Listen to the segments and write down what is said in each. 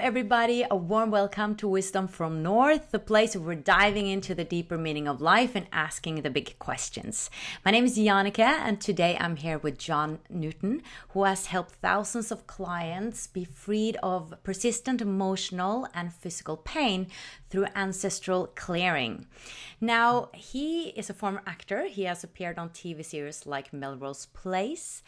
everybody. A warm welcome to Wisdom from North, the place where we're diving into the deeper meaning of life and asking the big questions. My name is Jannike, and today I'm here with John Newton, who has helped thousands of clients be freed of persistent emotional and physical pain through ancestral clearing. Now, he is a former actor. He has appeared on TV series like Melrose Place,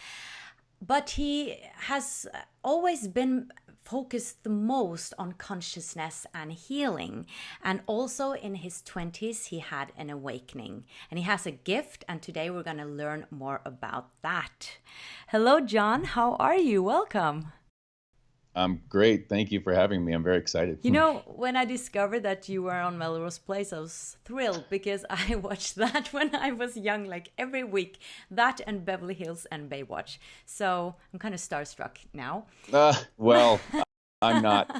but he has always been focused the most on consciousness and healing. And also in his 20s, he had an awakening. And he has a gift, and today we're going to learn more about that. Hello, John. How are you? Welcome. I'm great. Thank you for having me. I'm very excited. You know, when I discovered that you were on Melrose Place, I was thrilled because I watched that when I was young, like every week. That and Beverly Hills and Baywatch. So I'm kind of starstruck now. Well, I'm not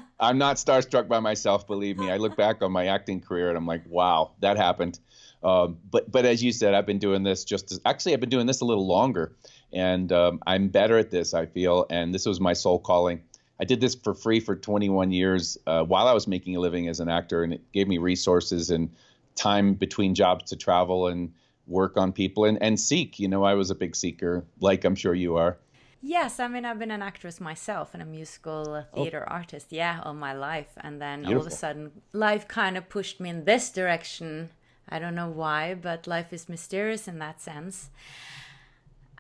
starstruck by myself, believe me. I look back on my acting career and I'm like, wow, that happened. But as you said, I've been doing this I've been doing this a little longer, and I'm better at this, I feel. And this was my soul calling. I did this for free for 21 years while I was making a living as an actor, and it gave me resources and time between jobs to travel and work on people and seek. You know, I was a big seeker, like I'm sure you are. Yes, I mean, I've been an actress myself and a musical theater artist, all my life. And then Beautiful. all of a sudden, life kind of pushed me in this direction. I don't know why, but life is mysterious in that sense.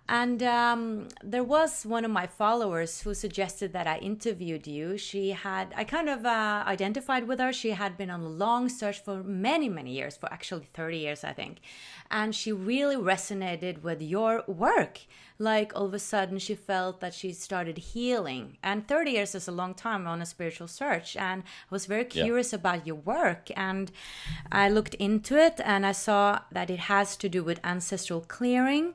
And there was one of my followers who suggested that I interviewed you. I kind of identified with her. She had been on a long search for many, many years, for actually 30 years, I think. And she really resonated with your work. Like all of a sudden she felt that she started healing. And 30 years is a long time on a spiritual search. And I was very curious about your work. And I looked into it and I saw that it has to do with ancestral clearing.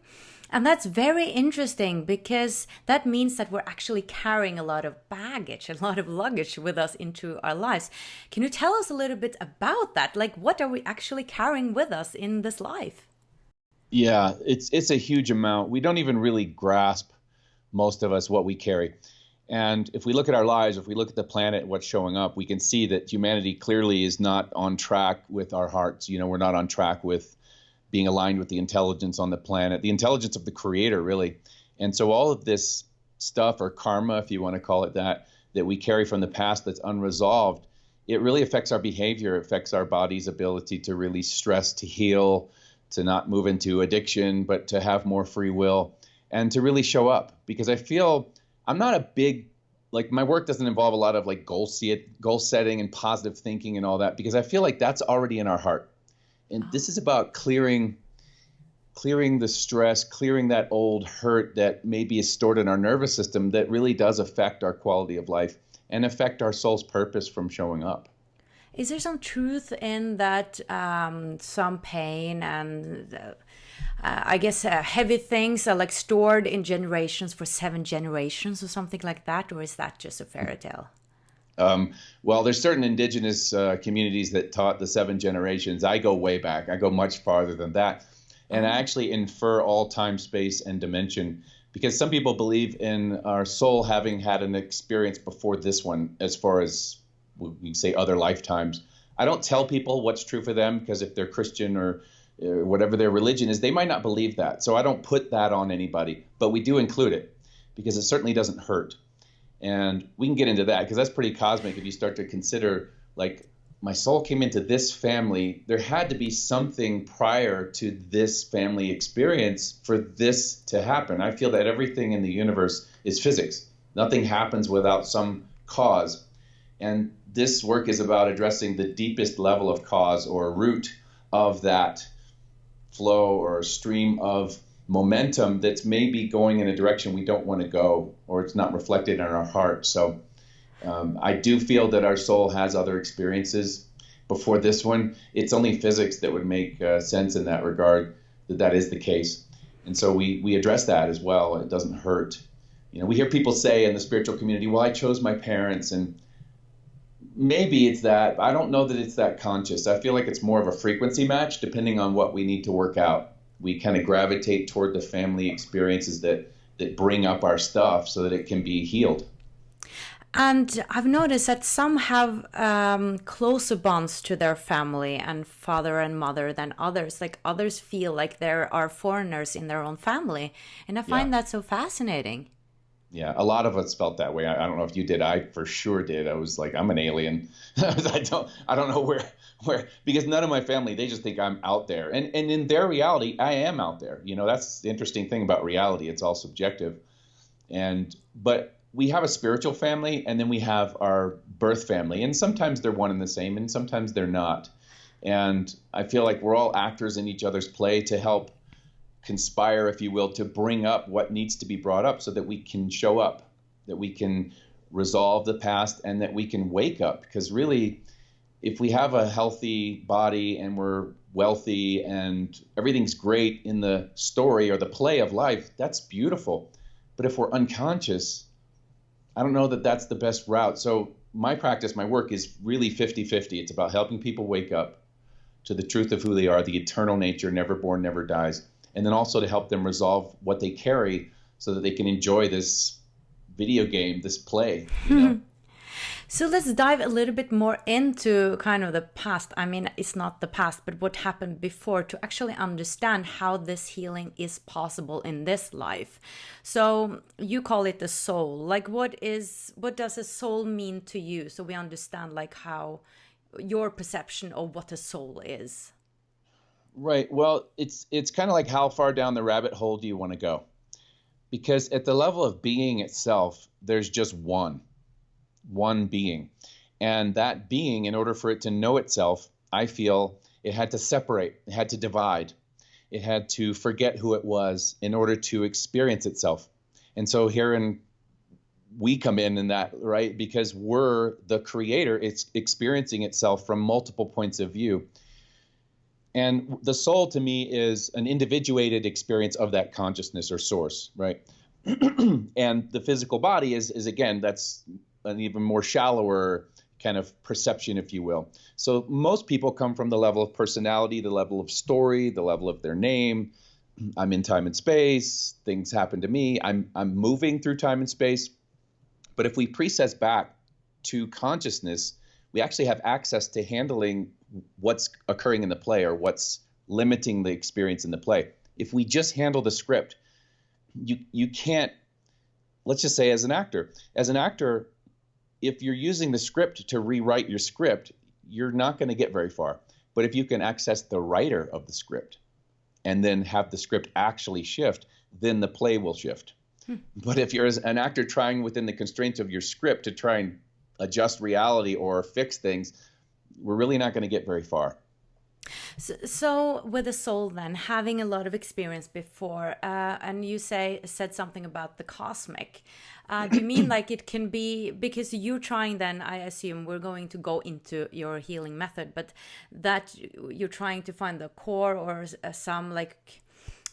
And that's very interesting because that means that we're actually carrying a lot of baggage, a lot of luggage with us into our lives. Can you tell us a little bit about that? Like, what are we actually carrying with us in this life? Yeah, it's a huge amount. We don't even really grasp, most of us, what we carry. And if we look at our lives, if we look at the planet, what's showing up, we can see that humanity clearly is not on track with our hearts. You know, we're not on track with being aligned with the intelligence on the planet, the intelligence of the creator, really. And so all of this stuff, or karma, if you want to call it that we carry from the past that's unresolved, it really affects our behavior, it affects our body's ability to release stress, to heal, to not move into addiction, but to have more free will and to really show up. Because I feel I'm not a big, like my work doesn't involve a lot of like goal setting and positive thinking and all that, because I feel like that's already in our heart. And this is about clearing the stress, clearing that old hurt that maybe is stored in our nervous system that really does affect our quality of life and affect our soul's purpose from showing up. Is there some truth in that, some pain and I guess heavy things are like stored in generations for 7 generations or something like that? Or is that just a fairy tale? Well, there's certain indigenous communities that taught the 7 generations. I go way back. I go much farther than that. And I actually infer all time, space, and dimension, because some people believe in our soul having had an experience before this one, as far as we say other lifetimes. I don't tell people what's true for them, because if they're Christian or whatever their religion is, they might not believe that. So I don't put that on anybody, but we do include it because it certainly doesn't hurt. And we can get into that because that's pretty cosmic. If you start to consider, like, my soul came into this family, there had to be something prior to this family experience for this to happen. I feel that everything in the universe is physics. Nothing happens without some cause. And this work is about addressing the deepest level of cause or root of that flow or stream of momentum that's maybe going in a direction we don't want to go, or it's not reflected in our heart. So I do feel that our soul has other experiences before this one. It's only physics that would make sense in that regard, that is the case. And so we address that as well. It doesn't hurt. You know, we hear people say in the spiritual community, well, I chose my parents, and maybe it's that. I don't know that it's that conscious. I feel like it's more of a frequency match depending on what we need to work out. We kind of gravitate toward the family experiences that bring up our stuff so that it can be healed. And I've noticed that some have closer bonds to their family and father and mother than others. Like others feel like there are foreigners in their own family. And I Yeah. find that so fascinating. Yeah, a lot of us felt that way. I don't know if you did. I for sure did. I was like, I'm an alien. I don't know where, because none of my family, they just think I'm out there. And in their reality, I am out there. You know, that's the interesting thing about reality. It's all subjective. But we have a spiritual family, and then we have our birth family. And sometimes they're one and the same, and sometimes they're not. And I feel like we're all actors in each other's play to help conspire, if you will, to bring up what needs to be brought up so that we can show up, that we can resolve the past, and that we can wake up. Because really, if we have a healthy body and we're wealthy and everything's great in the story or the play of life, that's beautiful. But if we're unconscious, I don't know that that's the best route. So my practice, my work is really 50-50. It's about helping people wake up to the truth of who they are, the eternal nature, never born, never dies. And then also to help them resolve what they carry so that they can enjoy this video game, this play, you know? So let's dive a little bit more into kind of the past. I mean, it's not the past, but what happened before, to actually understand how this healing is possible in this life. So you call it the soul. Like what does a soul mean to you? So we understand like how your perception of what a soul is. Right. Well, it's kind of like, how far down the rabbit hole do you want to go? Because at the level of being itself, there's just one being. And that being, in order for it to know itself, I feel it had to separate, it had to divide, it had to forget who it was in order to experience itself. And so herein we come in that, right? Because we're the creator, it's experiencing itself from multiple points of view. And the soul to me is an individuated experience of that consciousness or source, right? And the physical body is again, that's an even more shallower kind of perception, if you will. So most people come from the level of personality, the level of story, the level of their name. I'm in time and space. Things happen to me. I'm moving through time and space. But if we precess back to consciousness, we actually have access to handling what's occurring in the play or what's limiting the experience in the play. If we just handle the script, you can't, let's just say as an actor, if you're using the script to rewrite your script, you're not going to get very far. But if you can access the writer of the script and then have the script actually shift, then the play will shift. But if you're an actor trying within the constraints of your script to try and adjust reality or fix things, we're really not going to get very far. So with the soul then, having a lot of experience before, and you said something about the cosmic. Do you mean like it can be, because you're trying then, I assume we're going to go into your healing method, but that you're trying to find the core or some like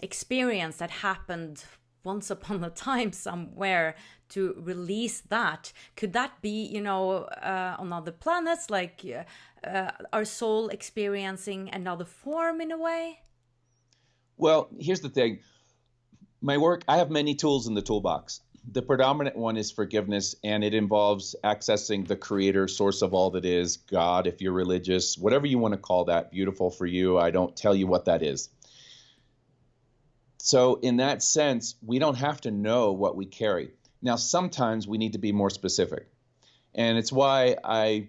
experience that happened once upon a time somewhere to release that? Could that be, on other planets, like our soul experiencing another form in a way? Well, here's the thing. My work, I have many tools in the toolbox. The predominant one is forgiveness, and it involves accessing the creator, source of all that is, God, if you're religious, whatever you want to call that, beautiful for you. I don't tell you what that is. So in that sense, we don't have to know what we carry. Now, sometimes we need to be more specific. And it's why I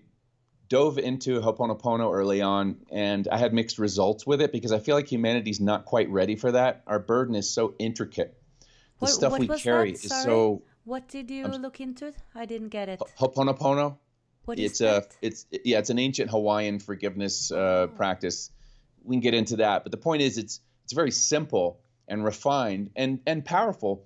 dove into Ho'oponopono early on, and I had mixed results with it because I feel like humanity's not quite ready for that. Our burden is so intricate. The stuff we carry is so... What did you look into? I didn't get it. Ho'oponopono? What is that? It's an ancient Hawaiian forgiveness practice. We can get into that. But the point is, it's very simple and refined and powerful.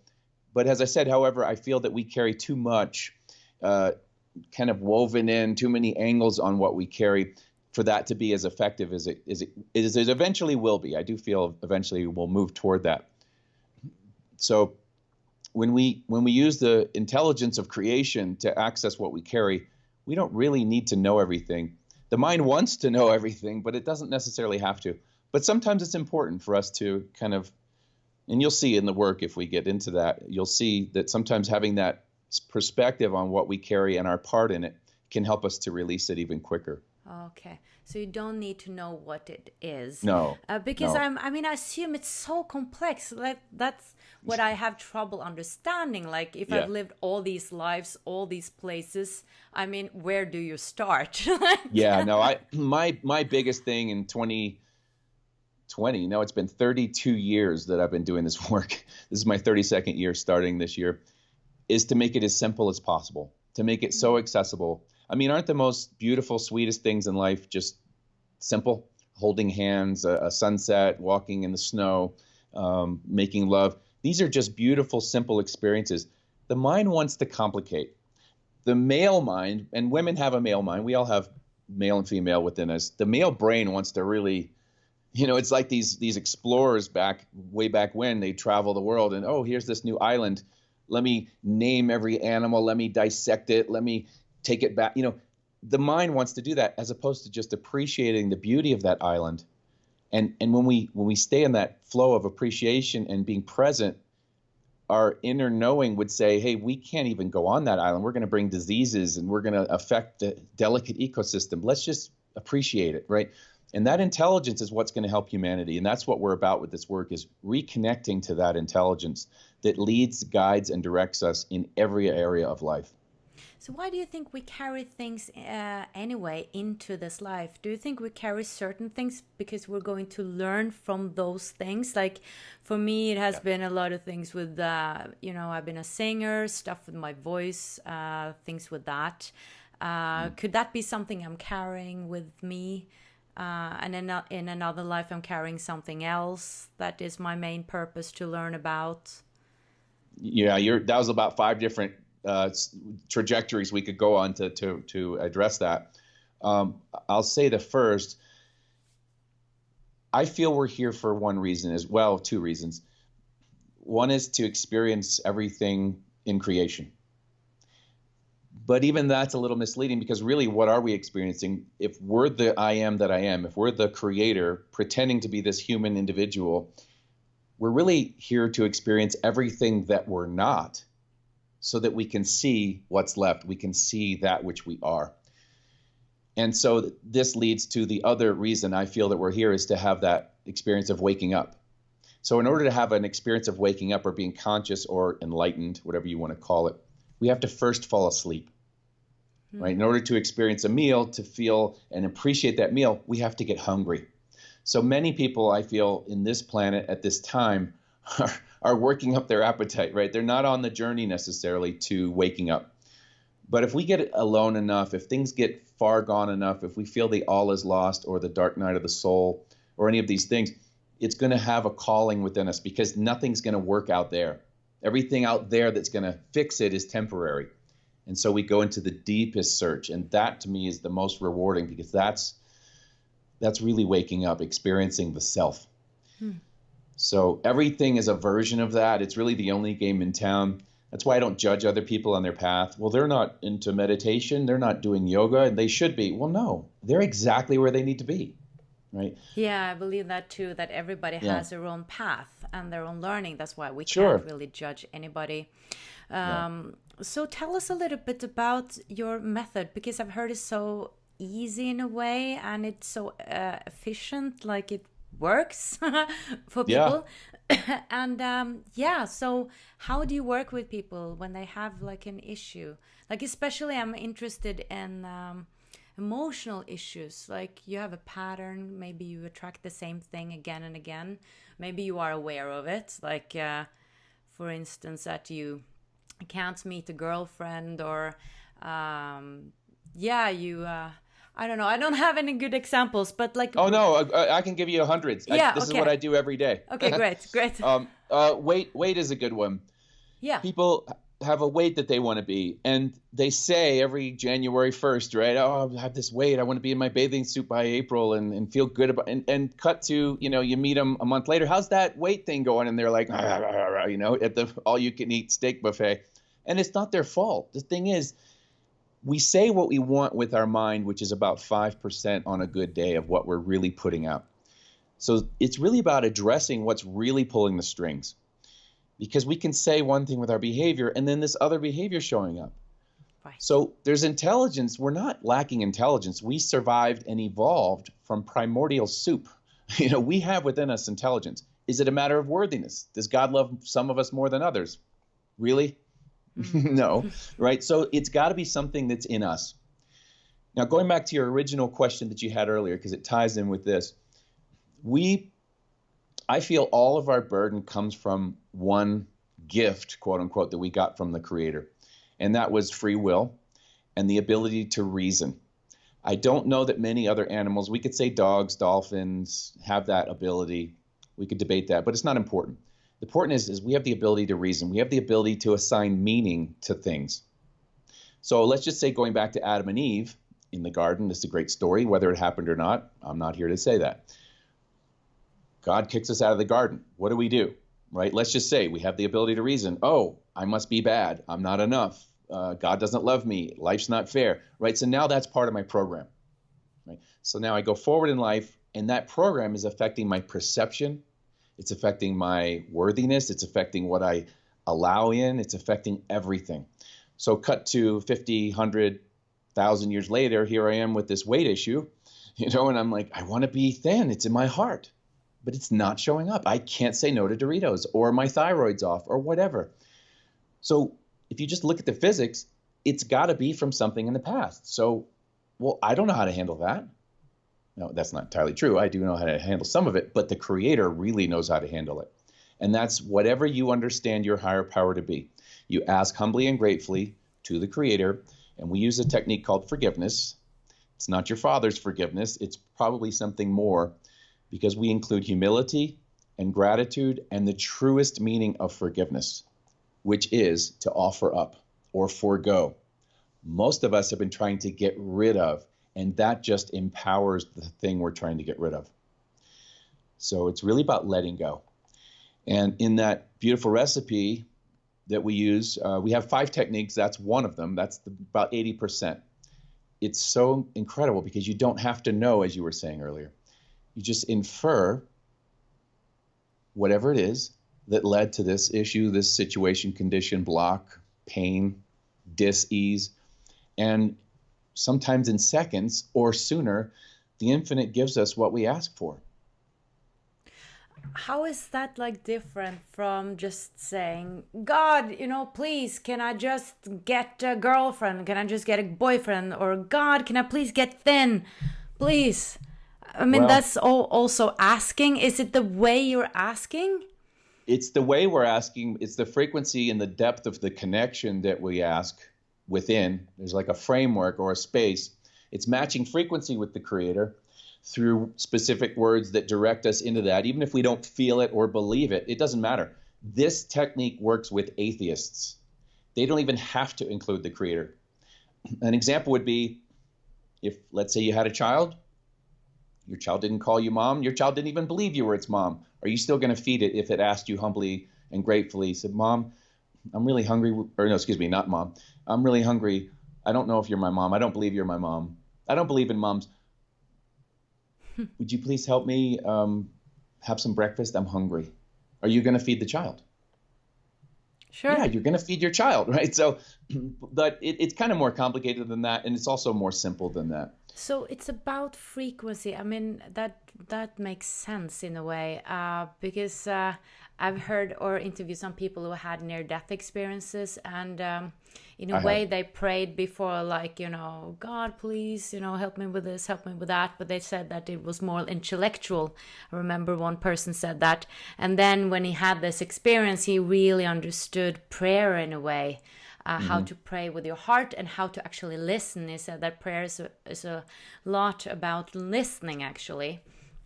But as I said, however, I feel that we carry too much kind of woven in, too many angles on what we carry for that to be as effective as it eventually will be. I do feel eventually we'll move toward that. So when we use the intelligence of creation to access what we carry, we don't really need to know everything. The mind wants to know everything, but it doesn't necessarily have to. But sometimes it's important for us to kind of, and you'll see in the work if we get into that, you'll see that sometimes having that perspective on what we carry and our part in it can help us to release it even quicker. Okay, so you don't need to know what it is. No, because no. I mean, I assume it's so complex. Like that's what I have trouble understanding. Like if I've lived all these lives, all these places, I mean, where do you start? Yeah, no, my biggest thing in 2020, no, it's been 32 years that I've been doing this work. This is my 32nd year starting this year, is to make it as simple as possible, to make it so accessible. I mean, aren't the most beautiful, sweetest things in life just simple? Holding hands, a sunset, walking in the snow, making love. These are just beautiful, simple experiences. The mind wants to complicate. The male mind, and women have a male mind. We all have male and female within us. The male brain wants to really, it's like these explorers way back when they travel the world and, oh, here's this new island. Let me name every animal. Let me dissect it. Let me take it back. The mind wants to do that as opposed to just appreciating the beauty of that island. And when we stay in that flow of appreciation and being present, our inner knowing would say, hey, we can't even go on that island. We're going to bring diseases and we're going to affect the delicate ecosystem. Let's just appreciate it, right? And that intelligence is what's going to help humanity. And that's what we're about with this work, is reconnecting to that intelligence that leads, guides, and directs us in every area of life. So why do you think we carry things anyway into this life? Do you think we carry certain things because we're going to learn from those things? Like for me, it has been a lot of things with, I've been a singer, stuff with my voice, things with that. Could that be something I'm carrying with me? And in another life, I'm carrying something else that is my main purpose to learn about. Yeah, that was about 5 different trajectories we could go on to address that. I'll say the first, I feel we're here for one reason as well, 2 reasons. One is to experience everything in creation. But even that's a little misleading, because really, what are we experiencing? If we're the I am that I am, if we're the creator pretending to be this human individual, we're really here to experience everything that we're not, so that we can see what's left. We can see that which we are. And so this leads to the other reason I feel that we're here, is to have that experience of waking up. So in order to have an experience of waking up or being conscious or enlightened, whatever you want to call it, we have to first fall asleep, right? In order to experience a meal, to feel and appreciate that meal, we have to get hungry. So many people, I feel, in this planet at this time are working up their appetite, right? They're not on the journey necessarily to waking up. But if we get alone enough, if things get far gone enough, if we feel the all is lost or the dark night of the soul or any of these things, it's going to have a calling within us, because nothing's going to work out there. Everything out there that's going to fix it is temporary. And so we go into the deepest search. And that, to me, is the most rewarding, because that's really waking up, experiencing the self. So everything is a version of that. It's really the only game in town. That's why I don't judge other people on their path. Well, they're not into meditation. They're not doing yoga, and they should be. Well, no, they're exactly where they need to be, right? Yeah, I believe that too, that everybody has their own path and their own learning. That's why we Sure. can't really judge anybody. So tell us a little bit about your method, because I've heard it's so easy in a way, and it's so efficient, like it works for people. And so how do you work with people when they have like an issue? Like especially I'm interested in emotional issues. Like you have a pattern, maybe you attract the same thing again and again. Maybe you are aware of it, like for instance that you can't meet a girlfriend, or I don't know. I don't have any good examples, but like... Oh, no, I can give you hundreds. This is what I do every day. Okay, great. Weight is a good one. Yeah. People have a weight that they want to be, and they say every January 1st, right? Oh, I have this weight. I want to be in my bathing suit by April and feel good about it. And cut to, you meet them a month later. How's that weight thing going? And they're like, at the all-you-can-eat steak buffet. And it's not their fault. The thing is, we say what we want with our mind, which is about 5% on a good day of what we're really putting out. So it's really about addressing what's really pulling the strings. because we can say one thing with our behavior and then this other behavior showing up. Right. So there's intelligence. We're not lacking intelligence. We survived and evolved from primordial soup. We have within us intelligence. Is it a matter of worthiness? Does God love some of us more than others? Really? No, right? So it's got to be something that's in us. Now, going back to your original question that you had earlier, because it ties in with this, I feel all of our burden comes from one gift, quote unquote, that we got from the Creator. And that was free will and the ability to reason. I don't know that many other animals, we could say dogs, dolphins, have that ability. We could debate that, but it's not important. The important is we have the ability to reason. We have the ability to assign meaning to things. So let's just say, going back to Adam and Eve in the garden, this is a great story, whether it happened or not. I'm not here to say that. God kicks us out of the garden. What do? Right? Let's just say we have the ability to reason. Oh, I must be bad. I'm not enough. God doesn't love me. Life's not fair. Right? So now that's part of my program. Right? So now I go forward in life, and that program is affecting my perception. It's affecting my worthiness. It's affecting what I allow in. It's affecting everything. So cut to 50, 100, 1,000 years later, here I am with this weight issue, and I'm like, I want to be thin. It's in my heart, but it's not showing up. I can't say no to Doritos, or my thyroid's off, or whatever. So if you just look at the physics, it's got to be from something in the past. So, well, I don't know how to handle that. No, that's not entirely true. I do know how to handle some of it, but the Creator really knows how to handle it. And that's whatever you understand your higher power to be. You ask humbly and gratefully to the Creator, and we use a technique called forgiveness. It's not your father's forgiveness. It's probably something more, because we include humility and gratitude and the truest meaning of forgiveness, which is to offer up or forego. Most of us have been trying to get rid of, and that just empowers the thing we're trying to get rid of. So it's really about letting go. And in that beautiful recipe that we use, we have 5 techniques. That's one of them. That's about 80%. It's so incredible because you don't have to know, as you were saying earlier. You just infer whatever it is that led to this issue, this situation, condition, block, pain, dis-ease. And sometimes in seconds or sooner, the infinite gives us what we ask for. How is that different from just saying, God, please, can I just get a girlfriend? Can I just get a boyfriend? Or God, can I please get thin? Please. I mean, that's also asking. Is it the way you're asking? It's the way we're asking. It's the frequency and the depth of the connection that we ask within. There's like a framework or a space. It's matching frequency with the Creator through specific words that direct us into that. Even if we don't feel it or believe it, it doesn't matter. This technique works with atheists. They don't even have to include the Creator. An example would be if, let's say, you had a child. Your child didn't call you mom. Your child didn't even believe you were its mom. Are you still going to feed it if it asked you humbly and gratefully, said, Mom, I'm really hungry, or no, excuse me, not Mom. I'm really hungry. I don't know if you're my mom. I don't believe you're my mom. I don't believe in moms. Would you please help me have some breakfast? I'm hungry. Are you going to feed the child? Sure. Yeah, you're going to feed your child, right? So, but it's kind of more complicated than that, and it's also more simple than that. So it's about frequency. I mean, that makes sense in a way, because I've heard or interviewed some people who had near-death experiences, and in a way they prayed before, God, please, help me with this, help me with that. But they said that it was more intellectual. I remember one person said that. And then when he had this experience, he really understood prayer in a way. How to pray with your heart and how to actually listen. He said that prayer is a lot about listening, actually.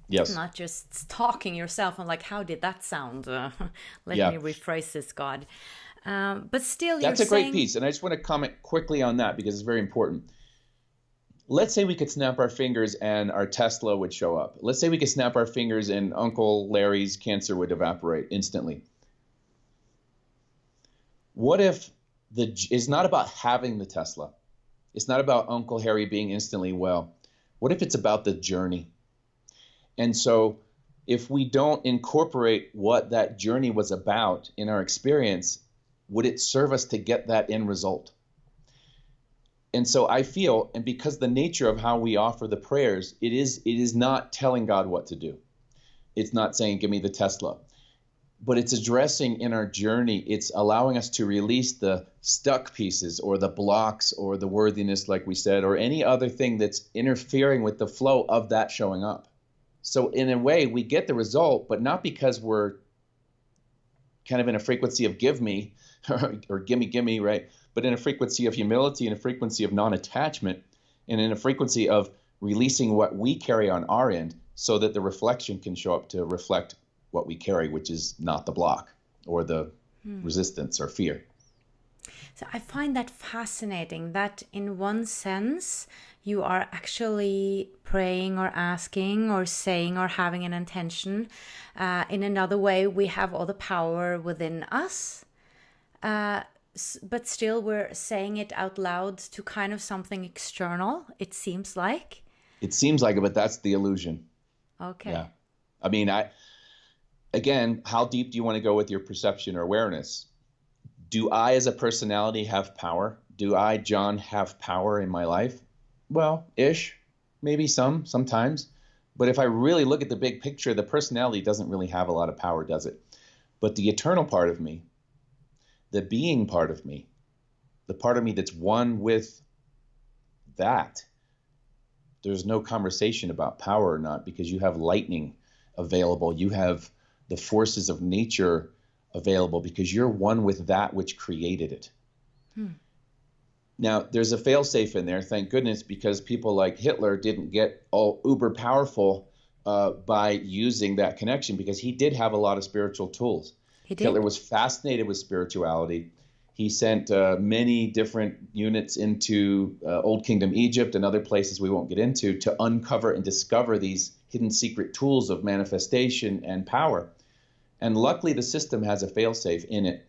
Yes. Not just talking yourself and how did that sound? Let me rephrase this, God. But still, that's a great piece. And I just want to comment quickly on that because it's very important. Let's say we could snap our fingers and our Tesla would show up. Let's say we could snap our fingers and Uncle Larry's cancer would evaporate instantly. What if it's not about having the Tesla? It's not about Uncle Harry being instantly well. What if it's about the journey? And so if we don't incorporate what that journey was about in our experience, would it serve us to get that end result? And so I feel, and because the nature of how we offer the prayers, it is not telling God what to do. It's not saying, give me the Tesla. But it's addressing in our journey, it's allowing us to release the stuck pieces or the blocks or the worthiness, like we said, or any other thing that's interfering with the flow of that showing up. So in a way, we get the result, but not because we're kind of in a frequency of give me or gimme, right? But in a frequency of humility, in a frequency of non-attachment, and in a frequency of releasing what we carry on our end so that the reflection can show up to reflect what we carry, which is not the block or the resistance or fear. So I find that fascinating that in one sense, you are actually praying or asking or saying or having an intention. In another way, we have all the power within us, but still we're saying it out loud to kind of something external, it seems like. It seems like it, but that's the illusion. Okay. Yeah. I mean, again, how deep do you want to go with your perception or awareness? Do I, as a personality, have power? Do I, John, have power in my life? Well, maybe sometimes. But if I really look at the big picture, the personality doesn't really have a lot of power, does it? But the eternal part of me, the being part of me, the part of me that's one with that, there's no conversation about power or not, because you have lightning available. You have the forces of nature available because you're one with that which created it. Now, there's a fail-safe in there, thank goodness, because people like Hitler didn't get all uber powerful by using that connection, because he did have a lot of spiritual tools. Hitler was fascinated with spirituality. He sent many different units into Old Kingdom Egypt and other places we won't get into to uncover and discover these hidden secret tools of manifestation and power. And luckily, the system has a fail-safe in it.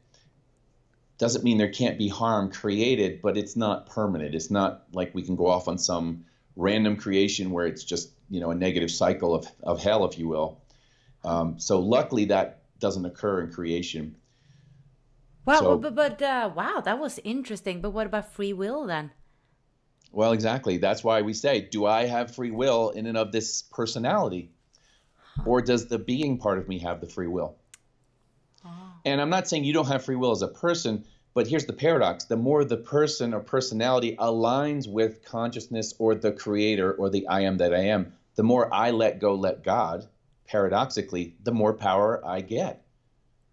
Doesn't mean there can't be harm created, but it's not permanent. It's not like we can go off on some random creation where it's just, a negative cycle of hell, if you will. So luckily, that doesn't occur in creation. Wow, so, but wow, that was interesting. But what about free will then? Well, exactly. That's why we say, do I have free will in and of this personality? Or does the being part of me have the free will? And I'm not saying you don't have free will as a person, but here's the paradox. The more the person or personality aligns with consciousness or the creator or the I am that I am, the more I let go, let God, paradoxically, the more power I get.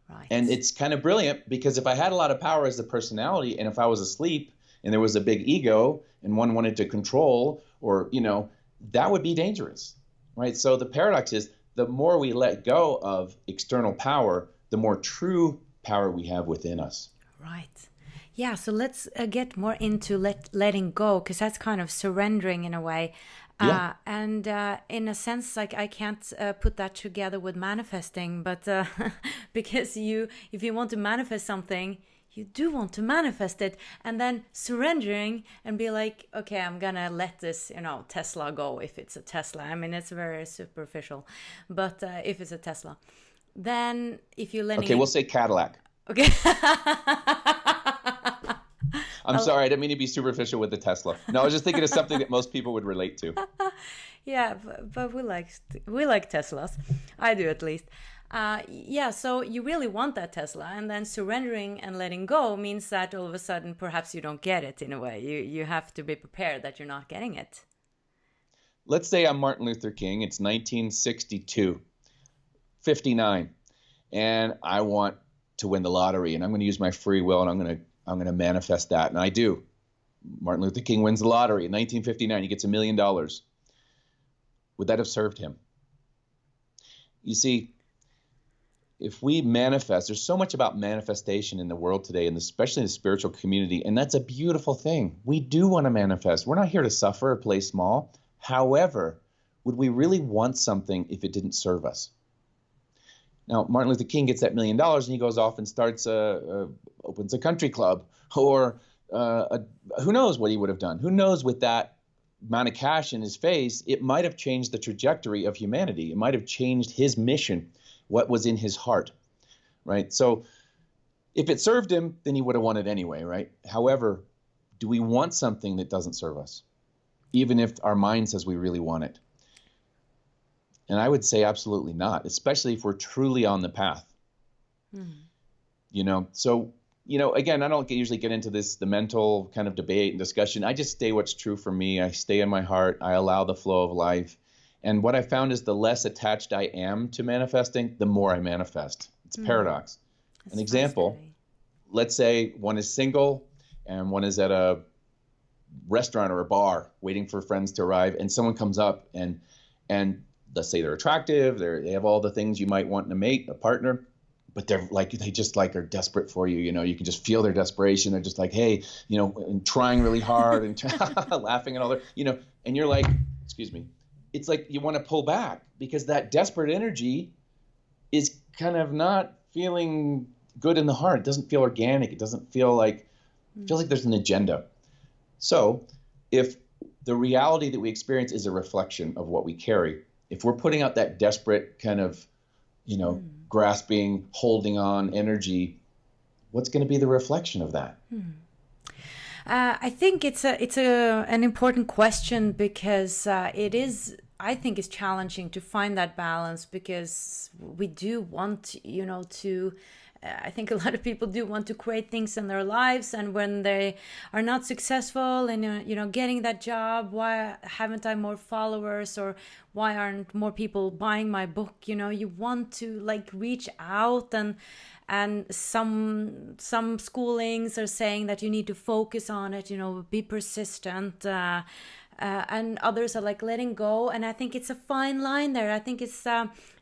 Right. And it's kind of brilliant, because if I had a lot of power as the personality, and if I was asleep and there was a big ego and one wanted to control, or, that would be dangerous, right? So the paradox is, the more we let go of external power, the more true power we have within us. Right. Yeah, so let's get more into letting go, because that's kind of surrendering in a way. Yeah. And in a sense, like, I can't put that together with manifesting, but because if you want to manifest something, you do want to manifest it, and then surrendering and be like, okay, I'm gonna let this, Tesla go, if it's a Tesla. I mean, it's very superficial, but if it's a Tesla, then if you're letting we'll say Cadillac. Okay. I'm sorry, I didn't mean to be superficial with the Tesla. No, I was just thinking of something that most people would relate to. Yeah, but we like Teslas. I do, at least. Yeah, so you really want that Tesla, and then surrendering and letting go means that all of a sudden perhaps you don't get it in a way. You have to be prepared that you're not getting it. Let's say I'm Martin Luther King. It's 1962, 59, and I want to win the lottery, and I'm going to use my free will, and I'm going to manifest that, and I do. Martin Luther King wins the lottery in 1959. He gets $1 million. Would that have served him? You see, if we manifest, there's so much about manifestation in the world today, and especially in the spiritual community, and that's a beautiful thing. We do want to manifest. We're not here to suffer or play small. However, would we really want something if it didn't serve us? Now, Martin Luther King gets that $1 million, and he goes off and starts opens a country club, or who knows what he would have done? Who knows with that amount of cash in his face, it might have changed the trajectory of humanity. It might have changed his mission, what was in his heart, right? So if it served him, then he would have won it anyway, right? However, do we want something that doesn't serve us, even if our mind says we really want it? And I would say absolutely not, especially if we're truly on the path. So, again, I don't usually get into the mental kind of debate and discussion. I just stay what's true for me. I stay in my heart. I allow the flow of life. And what I found is the less attached I am to manifesting, the more I manifest. It's a paradox. An example, let's say one is single and one is at a restaurant or a bar waiting for friends to arrive, and someone comes up and let's say they're attractive, they have all the things you might want in a mate, a partner, but they just are desperate for you. You can just feel their desperation. They're just like, hey, and trying really hard and laughing and all that, and you're like, excuse me. It's like you want to pull back because that desperate energy is kind of not feeling good in the heart. It doesn't feel organic. It doesn't feel like, it feels like there's an agenda. So if the reality that we experience is a reflection of what we carry, if we're putting out that desperate kind of, grasping, holding on energy, what's going to be the reflection of that? I think it's an important question because I think it's challenging to find that balance, because we do want, I think a lot of people do want to create things in their lives, and when they are not successful in getting that job, why haven't I more followers, or why aren't more people buying my book? You want to reach out, and some schoolings are saying that you need to focus on it, be persistent. And others are letting go, and I think it's a fine line there. I think it's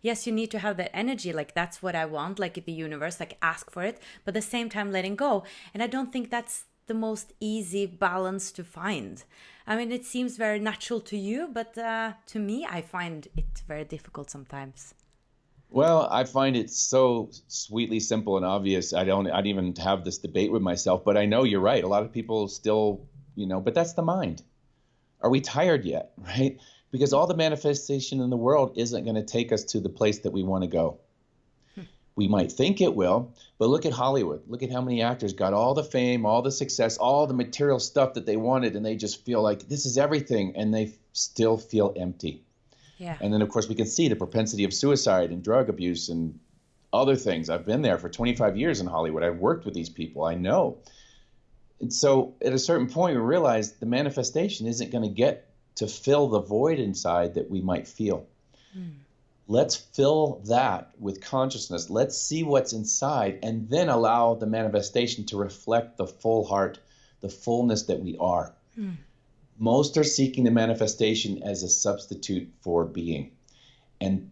yes, you need to have that energy, that's what I want, the universe, ask for it, but at the same time letting go. And I don't think that's the most easy balance to find. I mean, it seems very natural to you, but to me, I find it very difficult sometimes. Well, I find it so sweetly simple and obvious. I don't even have this debate with myself, but I know you're right. A lot of people still, but that's the mind. Are we tired yet, right? Because all the manifestation in the world isn't going to take us to the place that we want to go. We might think it will, but look at Hollywood. Look at how many actors got all the fame, all the success, all the material stuff that they wanted, and they just feel like this is everything, and they still feel empty. Yeah. And then, of course, we can see the propensity of suicide and drug abuse and other things. I've been there for 25 years in Hollywood. I've worked with these people. I know. And so at a certain point, we realize the manifestation isn't going to get to fill the void inside that we might feel. Let's fill that with consciousness. Let's see what's inside, and then allow the manifestation to reflect the full heart, the fullness that we are. Most are seeking the manifestation as a substitute for being. And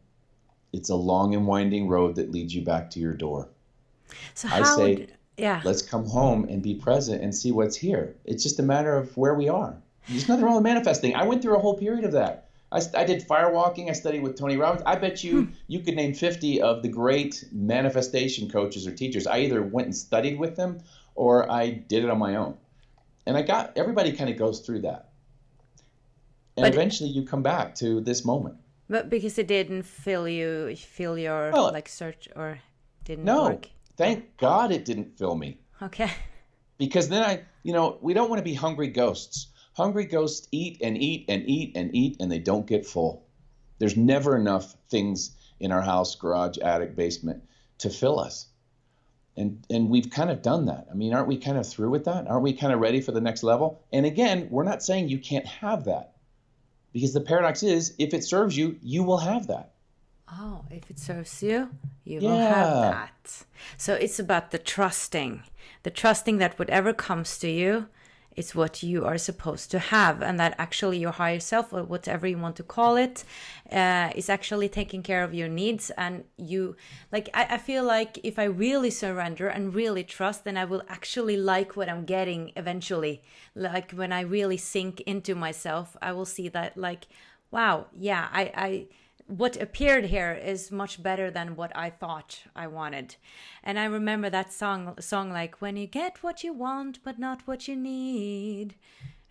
it's a long and winding road that leads you back to your door. So let's come home and be present and see what's here. It's just a matter of where we are. There's nothing wrong with manifesting. I went through a whole period of that. I did firewalking. I studied with Tony Robbins. I bet you could name 50 of the great manifestation coaches or teachers. I either went and studied with them or I did it on my own. And everybody kind of goes through that. And eventually you come back to this moment. But because it didn't fill your search, or didn't work? Thank God it didn't fill me. Okay. Because then we don't want to be hungry ghosts. Hungry ghosts eat and eat and eat and eat, and they don't get full. There's never enough things in our house, garage, attic, basement to fill us. And we've kind of done that. I mean, aren't we kind of through with that? Aren't we kind of ready for the next level? And again, we're not saying you can't have that. Because the paradox is, if it serves you, you will have that. Oh, if it serves you, you will have that. So it's about the trusting that whatever comes to you, it's what you are supposed to have, and that actually your higher self, or whatever you want to call it, is actually taking care of your needs. And you, I feel like if I really surrender and really trust, then I will actually like what I'm getting eventually. Like when I really sink into myself, I will see that wow, yeah, I what appeared here is much better than what I thought I wanted. And I remember that song when you get what you want but not what you need.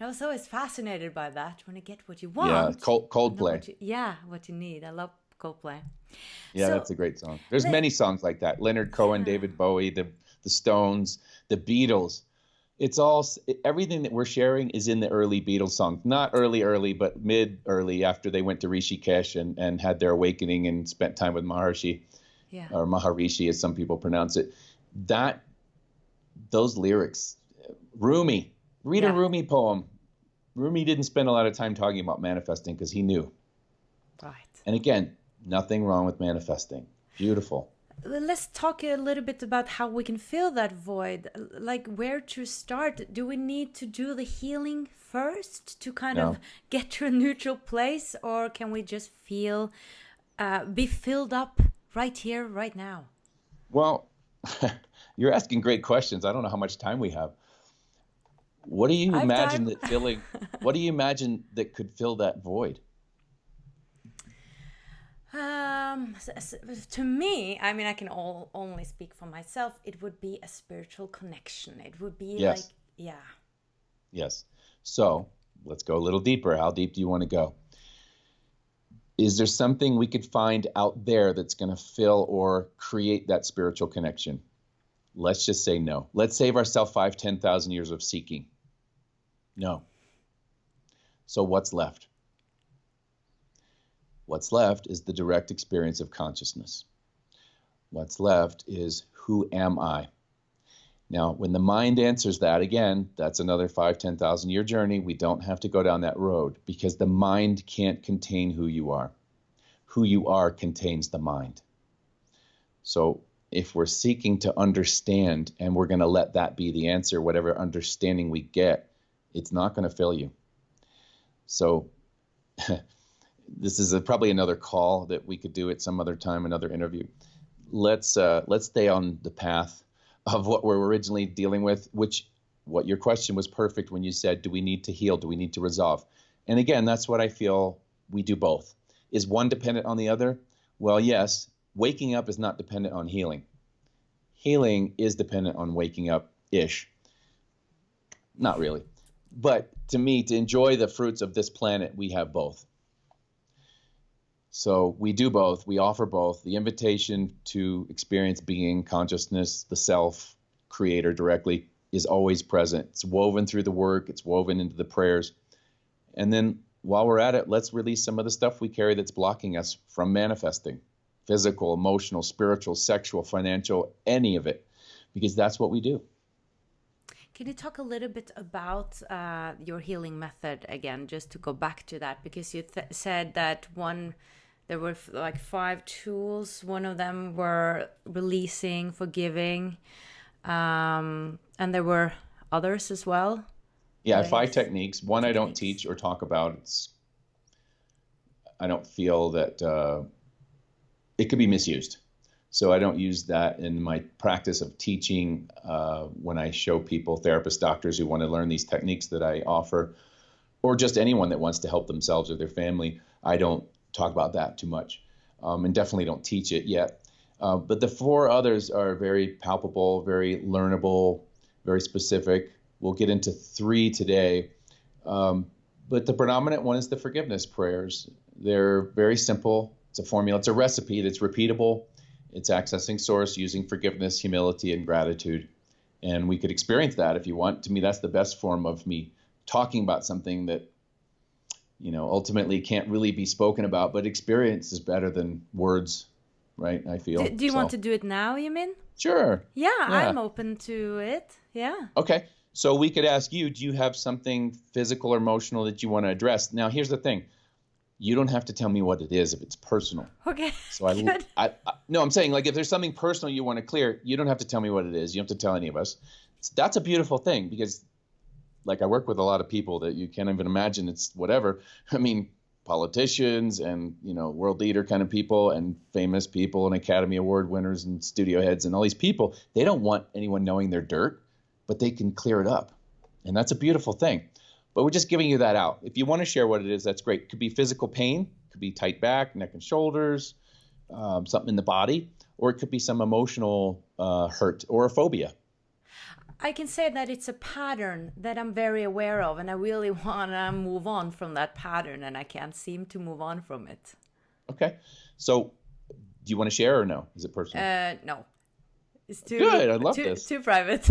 I was always fascinated by that. When you get what you Yeah, want, Coldplay. what you need. I love Coldplay. Yeah, So, that's a great song. There's le- many songs like that. Leonard Cohen, yeah, David Bowie, the Stones, the Beatles. It's all everything that we're sharing is in the early Beatles songs. Not early, but mid-early after they went to Rishikesh and had their awakening and spent time with Maharshi yeah, or Maharishi, as some people pronounce it. That those lyrics, Rumi, read a yeah, Rumi poem. Rumi didn't spend a lot of time talking about manifesting because he knew. right. And again, nothing wrong with manifesting. Beautiful. Let's talk a little bit about how we can fill that void, like where to start. Do we need to do the healing first to kind of No. get to a neutral place, or can we just feel, be filled up right here, right now? Well, you're asking great questions. I don't know how much time we have. What do you I have imagine time. that filling, what do you imagine that could fill that void? To me, I mean, I can only speak for myself. It would be a spiritual connection. It would be like, Yes. yeah. Yes. So let's go a little deeper. How deep do you want to go? Is there something we could find out there that's going to fill or create that spiritual connection? Let's just say no. Let's save ourselves 5, 10,000 years of seeking. No. So what's left? What's left is the direct experience of consciousness. What's left is, who am I? Now, when the mind answers that, again, that's another 5, 10,000 year journey. We don't have to go down that road because the mind can't contain who you are. Who you are contains the mind. So if we're seeking to understand and we're going to let that be the answer, whatever understanding we get, it's not going to fill you. So this is probably another call that we could do at some other time, another interview. Let's stay on the path of what we're originally dealing with, what your question was perfect when you said, do we need to heal? Do we need to resolve? And again, that's what I feel we do both. Is one dependent on the other? Well, yes, waking up is not dependent on healing. Healing is dependent on waking up-ish. Not really. But to me, to enjoy the fruits of this planet, we have both. So we do both. We offer both. The invitation to experience being, consciousness, the self, creator directly is always present. It's woven through the work. It's woven into the prayers. And then while we're at it, let's release some of the stuff we carry that's blocking us from manifesting. Physical, emotional, spiritual, sexual, financial, any of it. Because that's what we do. Can you talk a little bit about your healing method again, just to go back to that? Because you said that there were like 5 tools. One of them were releasing, forgiving, and there were others as well. Yeah, Ways, 5 techniques. One I don't techniques. teach or talk about. I don't feel that it could be misused. So I don't use that in my practice of teaching when I show people, therapists, doctors who want to learn these techniques that I offer, or just anyone that wants to help themselves or their family. I don't talk about that too much, and definitely don't teach it yet. But the 4 others are very palpable, very learnable, very specific. We'll get into 3 today. But the predominant one is the forgiveness prayers. They're very simple. It's a formula. It's a recipe that's repeatable. It's accessing source using forgiveness, humility, and gratitude. And we could experience that if you want. To me, that's the best form of me talking about something that, ultimately can't really be spoken about, but experience is better than words, right? I feel. Do you want to do it now, you mean? Sure. Yeah, Yeah. I'm open to it. Yeah. Okay. So we could ask you, do you have something physical or emotional that you want to address? Now, here's the thing. You don't have to tell me what it is if it's personal. Okay. So Good. no, I'm saying, like, if there's something personal you want to clear, you don't have to tell me what it is. You don't have to tell any of us. That's a beautiful thing because, like, I work with a lot of people that you can't even imagine. It's whatever. I mean, politicians and, world leader kind of people and famous people and Academy Award winners and studio heads and all these people. They don't want anyone knowing their dirt, but they can clear it up. And that's a beautiful thing. But we're just giving you that out. If you want to share what it is, that's great. It could be physical pain, it could be tight back, neck and shoulders, something in the body, or it could be some emotional hurt or a phobia. I can say that it's a pattern that I'm very aware of, and I really want to move on from that pattern, and I can't seem to move on from it. Okay. So do you want to share or no? Is it personal? No. It's too Good. I love this. too private.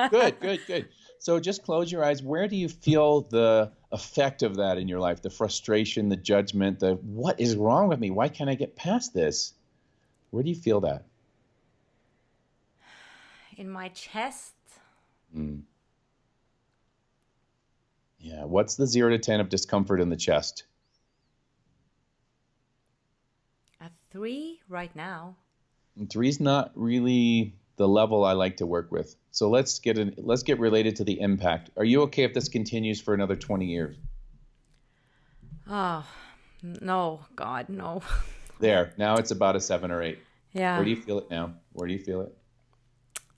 Good. So just close your eyes. Where do you feel the effect of that in your life? The frustration, the judgment, the what is wrong with me? Why can't I get past this? Where do you feel that? In my chest. Yeah. What's the 0 to 10 of discomfort in the chest? A 3 right now. And 3's not really the level I like to work with. So let's get related to the impact. Are you okay if this continues for another 20 years? Oh, no, God, no. There. Now it's about a 7 or 8. Yeah. Where do you feel it now? Where do you feel it?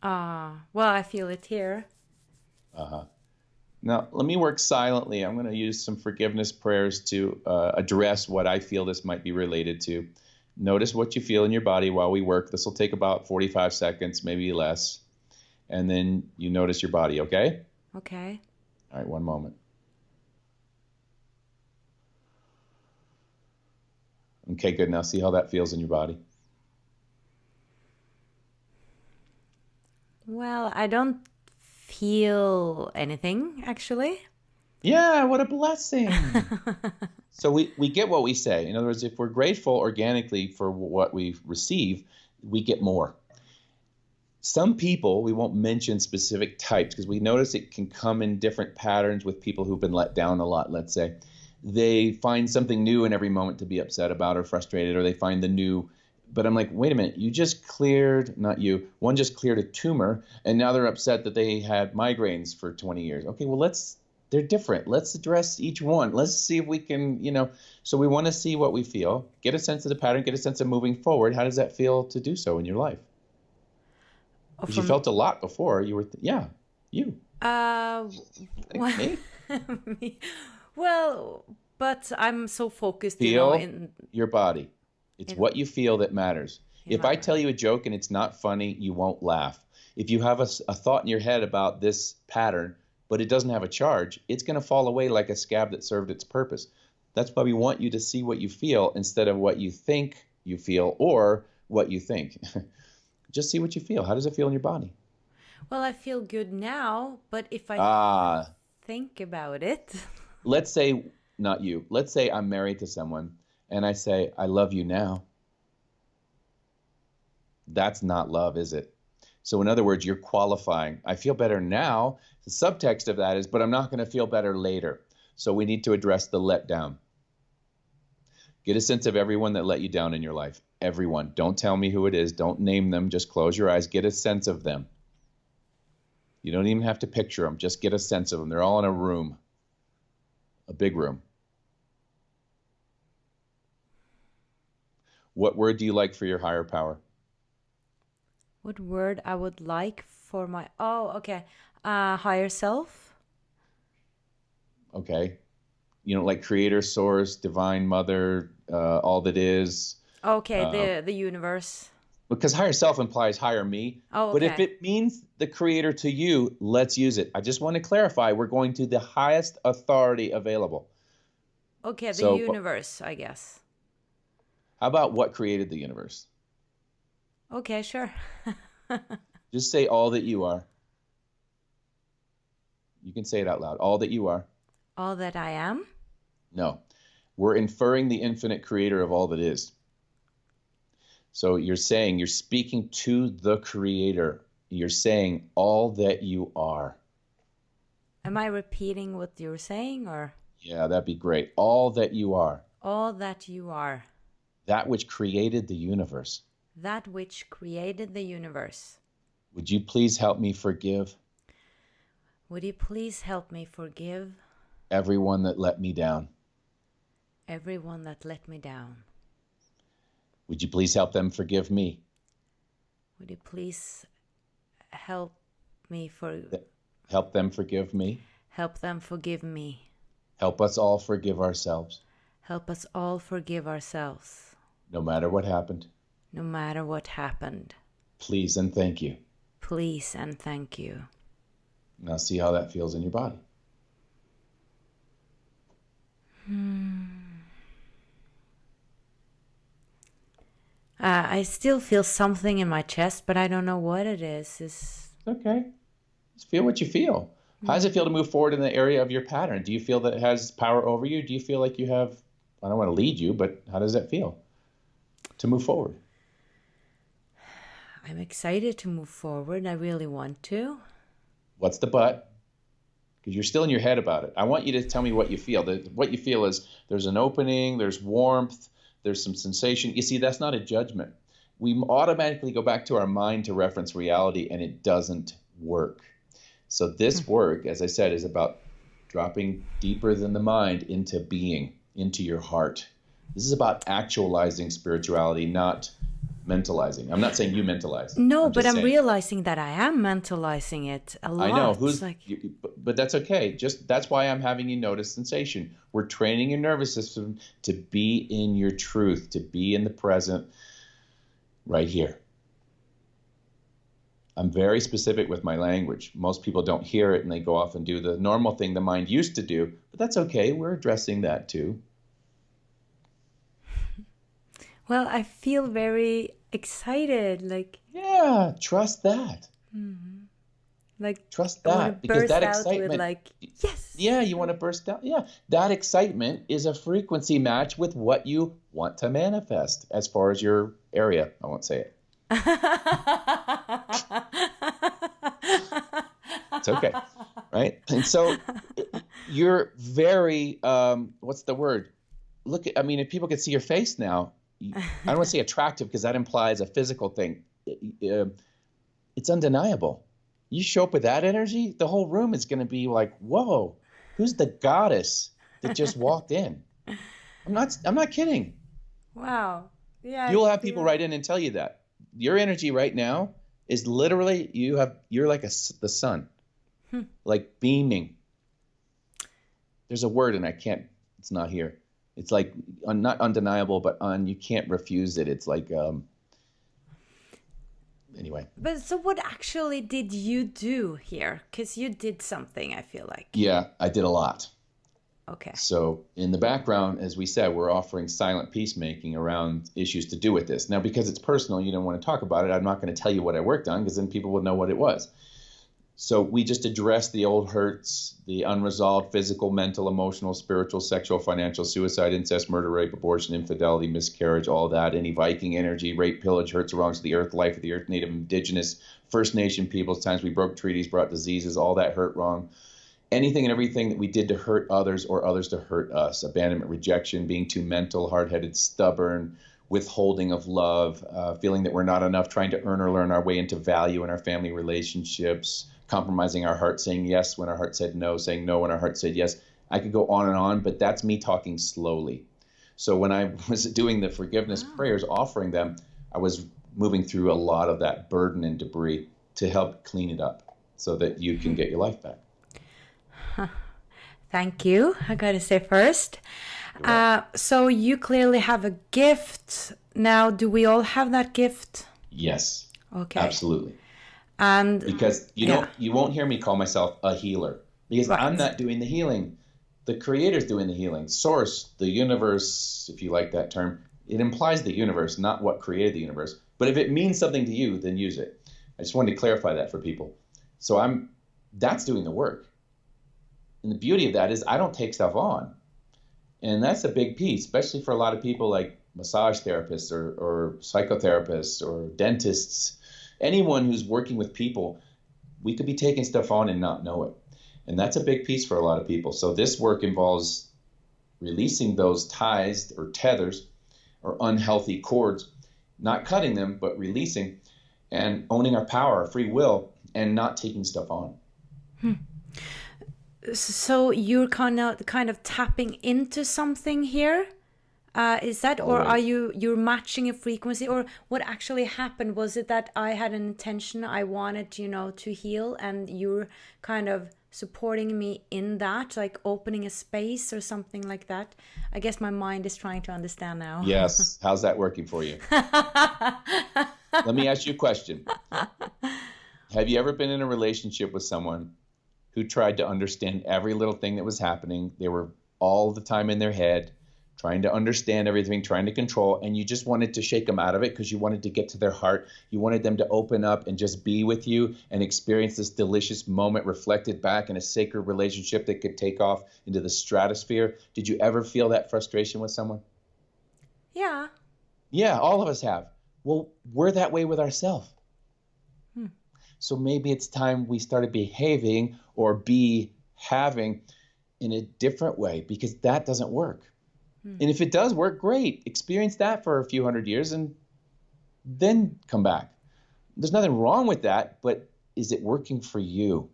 Well, I feel it here. Now, let me work silently. I'm going to use some forgiveness prayers to address what I feel this might be related to. Notice what you feel in your body while we work. This will take about 45 seconds, maybe less. And then you notice your body, okay? Okay. All right, one moment. Okay, good. Now see how that feels in your body. Well, I don't feel anything, actually. Yeah, what a blessing. So we get what we say. In other words, if we're grateful organically for what we receive, we get more. Some people, we won't mention specific types because we notice it can come in different patterns with people who've been let down a lot, let's say. They find something new in every moment to be upset about or frustrated, or they find the new. But I'm like, wait a minute, you just cleared, not you, one just cleared a tumor, and now they're upset that they had migraines for 20 years. Okay, well, they're different. Let's address each one. Let's see if we can, so we want to see what we feel, get a sense of the pattern, get a sense of moving forward. How does that feel to do so in your life? Because you felt a lot before. You were, you. Well, me. Well, but I'm so focused, Feel in your body. It's what you feel that matters. If I tell you a joke and it's not funny, you won't laugh. If you have a thought in your head about this pattern, but it doesn't have a charge, it's going to fall away like a scab that served its purpose. That's why we want you to see what you feel instead of what you think you feel or what you think. Just see what you feel. How does it feel in your body? Well, I feel good now, but if I think about it. Let's say, not you, let's say I'm married to someone and I say, I love you now. That's not love, is it? So in other words, you're qualifying. I feel better now. The subtext of that is, but I'm not going to feel better later. So we need to address the letdown. Get a sense of everyone that let you down in your life. Everyone. Don't tell me who it is. Don't name them. Just close your eyes. Get a sense of them. You don't even have to picture them. Just get a sense of them. They're all in a room. A big room. What word do you like for your higher power? What word I would like for my... Oh, okay. Higher self. Okay. Like creator, source, divine mother, all that is. Okay, the universe. Because higher self implies higher me. Oh, okay. But if it means the creator to you, let's use it. I just want to clarify, we're going to the highest authority available. Okay, the universe, I guess. How about what created the universe? Okay, sure. Just say all that you are. You can say it out loud. All that you are. All that I am? No. We're inferring the infinite creator of all that is. So you're speaking to the creator. You're saying all that you are. Am I repeating what you're saying, or? Yeah, that'd be great. All that you are. All that you are. That which created the universe. That which created the universe. Would you please help me forgive? Would you please help me forgive? Everyone that let me down. Everyone that let me down. Would you please help them forgive me? Would you please help me help them forgive me? Help them forgive me. Help us all forgive ourselves. Help us all forgive ourselves. No matter what happened. No matter what happened. Please and thank you. Please and thank you. Now see how that feels in your body. I still feel something in my chest, but I don't know what it is. Okay. Just feel what you feel. How does it feel to move forward in the area of your pattern? Do you feel that it has power over you? Do you feel like you have, I don't want to lead you, but how does that feel to move forward? I'm excited to move forward. I really want to. What's the but? Because you're still in your head about it. I want you to tell me what you feel. What you feel is there's an opening, there's warmth, there's some sensation. You see, that's not a judgment. We automatically go back to our mind to reference reality, and it doesn't work. So this work, as I said, is about dropping deeper than the mind into being, into your heart. This is about actualizing spirituality, not mentalizing. I'm not saying you mentalize. No, but I'm realizing that I am mentalizing it a lot. I know. But that's okay. That's why I'm having you notice sensation. We're training your nervous system to be in your truth, to be in the present right here. I'm very specific with my language. Most people don't hear it and they go off and do the normal thing the mind used to do, but that's okay. We're addressing that too. Well, I feel very excited. Yeah, trust that. Mm-hmm. Trust that, because that excitement. Yes. Yeah, you want to burst out. Yeah, that excitement is a frequency match with what you want to manifest as far as your area. I won't say it. It's okay, right? And so you're very, what's the word? If people could see your face now, I don't want to say attractive because that implies a physical thing. It's undeniable. You show up with that energy, the whole room is going to be like, whoa, who's the goddess that just walked in? I'm not kidding. Wow. Yeah. You'll have people write in and tell you that. Your energy right now is literally, you're like the sun, like beaming. There's a word and it's not here. It's like not undeniable, but you can't refuse it. It's like, anyway. But so what actually did you do here? Because you did something, I feel like. Yeah, I did a lot. Okay. So in the background, as we said, we're offering silent peacemaking around issues to do with this. Now, because it's personal, you don't want to talk about it. I'm not going to tell you what I worked on because then people would know what it was. So we just addressed the old hurts, the unresolved physical, mental, emotional, spiritual, sexual, financial, suicide, incest, murder, rape, abortion, infidelity, miscarriage, all that, any Viking energy, rape, pillage, hurts, wrongs of the earth, life of the earth, Native, Indigenous, First Nation peoples, times we broke treaties, brought diseases, all that hurt, wrong. Anything and everything that we did to hurt others or others to hurt us, abandonment, rejection, being too mental, hard-headed, stubborn, withholding of love, feeling that we're not enough, trying to earn or learn our way into value in our family relationships, compromising our heart, saying yes when our heart said no, saying no when our heart said yes. I could go on and on, but that's me talking slowly. So when I was doing the forgiveness prayers, offering them, I was moving through a lot of that burden and debris to help clean it up so that you can get your life back. Thank you. I gotta say first. So you clearly have a gift. Now, do we all have that gift? Yes. Okay. Absolutely. And because you won't hear me call myself a healer because I'm not doing the healing. The creator's doing the healing. Source, the universe, if you like that term, it implies the universe, not what created the universe. But if it means something to you, then use it. I just wanted to clarify that for people. So that's doing the work. And the beauty of that is I don't take stuff on. And that's a big piece, especially for a lot of people like massage therapists or psychotherapists or dentists. Anyone who's working with people, we could be taking stuff on and not know it. And that's a big piece for a lot of people. So this work involves releasing those ties or tethers or unhealthy cords, not cutting them, but releasing and owning our power, our free will, and not taking stuff on. So you're kind of tapping into something here? Is that, or are you're matching a frequency, or what actually happened? Was it that I had an intention, I wanted, to heal, and you're kind of supporting me in that, like opening a space or something like that? I guess my mind is trying to understand now. Yes. How's that working for you? Let me ask you a question. Have you ever been in a relationship with someone who tried to understand every little thing that was happening. They were all the time in their head, trying to understand everything, trying to control, and you just wanted to shake them out of it because you wanted to get to their heart. You wanted them to open up and just be with you and experience this delicious moment reflected back in a sacred relationship that could take off into the stratosphere. Did you ever feel that frustration with someone? Yeah. Yeah, all of us have. Well, we're that way with ourselves. Hmm. So maybe it's time we started behaving or having in a different way, because that doesn't work. And if it does work, great. Experience that for a few hundred years and then come back. There's nothing wrong with that, but is it working for you?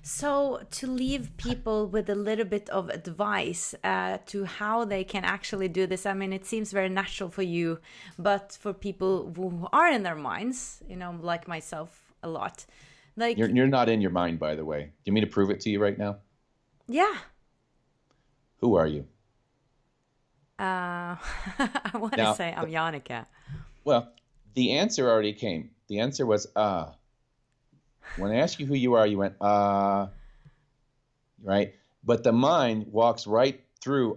So to leave people with a little bit of advice to how they can actually do this. I mean, it seems very natural for you, but for people who are in their minds, you know, like myself a lot. Like You're not in your mind, by the way. Do you mean to prove it to you right now? Yeah. Who are you? I want to say I'm Jannica. Well, the answer already came. The answer was, When I ask you who you are, you went, right? But the mind walks right through,